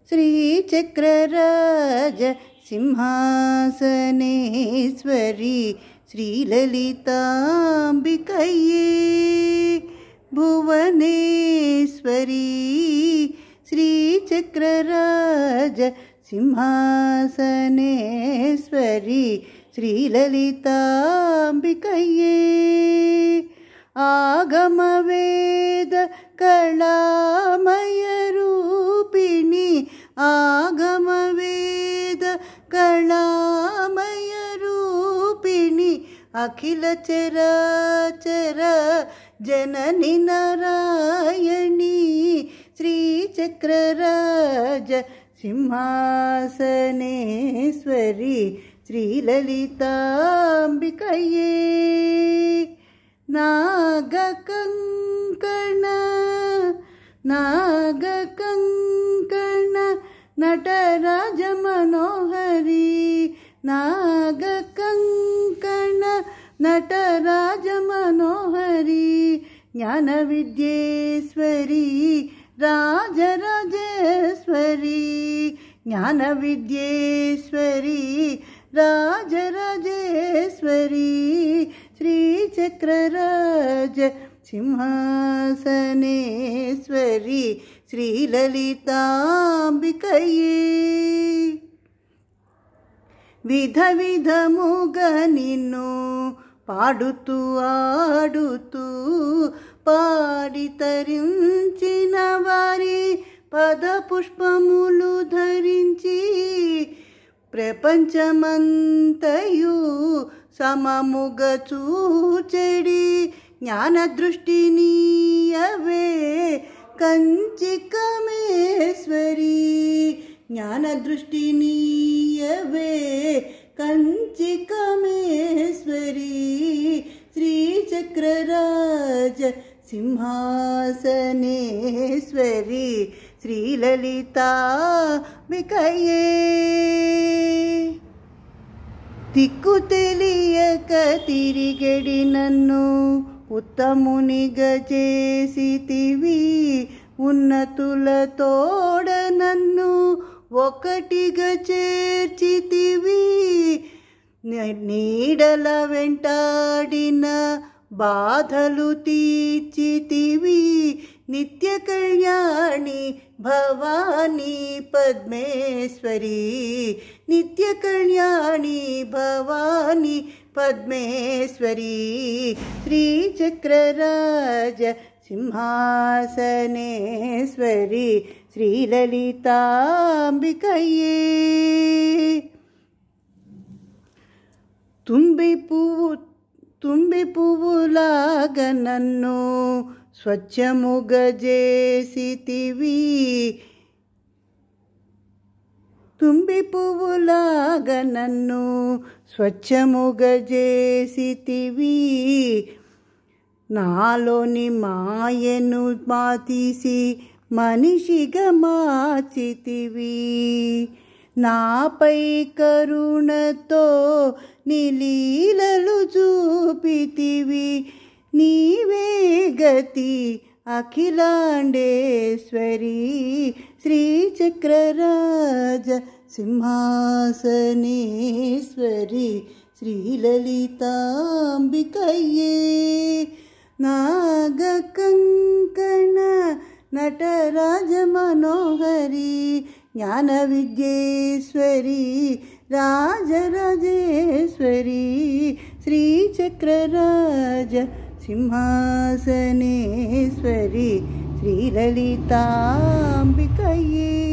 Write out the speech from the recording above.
श्रीचक्रराज सिंहासनेश्वरी श्रीललिताम्बिकये भुवनेश्वरी श्रीचक्रराज सिंहासनेश्वरी श्रीललिताम्बिकये आगमवेद कलामयरूपिणी आगमवेद कलामयरूपिणी अखिल चराचर जननी नारायणी श्रीचक्रराज सिंहासनेश्वरी श्रीललिताम्बिकये नागकङ्कण नटराज मनोहरी नागकङ्कण नटराज मनोहरी ज्ञानविद्येश्वरी राजराजेश्वरी ज्ञानविद्येश्वरी राजराजेश्वरी श्रीचक्रराज सिंहासनेश्वरी श्रीललिताम्बिकये विध विधमुगा निन्नु पाडुतू आडुतू पाడి తరించిన వారి పదపుష్పములు ధరించి ప్రపంచమంతయు సమముగ చూచెడి జ్ఞానదృష్టినీయవే కంచికమేశ్వరి జ్ఞానదృష్టినీయవే కంచికమేశ్వరి श्रीचक्रराज सिंहासनेश्वरी श्रीललिताम्बिकये दिक्कु తెలియక తిరిగెడి నన్ను ఉత్తమునిగా చేసితివి ఉన్నతుల తోడ నన్ను ఒకటిగా చేర్చితివి నీడల వెంటాడిన బాధలు తీర్చితివి నిత్య కళ్యాణి భవానీ పద్మేశ్వరి నిత్య కళ్యాణి భవానీ పద్మేశ్వరి శ్రీచక్రరాజ సింహాసనేశ్వరి శ్రీలలితాంబికయే తుంబి పువ్వులాగా నన్ను స్వచ్ఛముగా చేసితివి తుంబి పువ్వులాగా నన్ను స్వచ్ఛముగా చేసితివి నాలోని మాయను మాతీసి మనిషిగా మార్చితివి నాపై కరుణతో నీలీలలు చూపితివి నీవే గతి అఖిలాండేశ్వరి శ్రీచక్రరాజ సింహాసనేశ్వరి శ్రీలలితాంబికయే నాగకంకణ నటరాజ మనోహరి ज्ञानविद्येश्वरी राजराजेश्वरी श्रीचक्रराज सिंहासनेश्वरी श्रीललिताम्बिकये।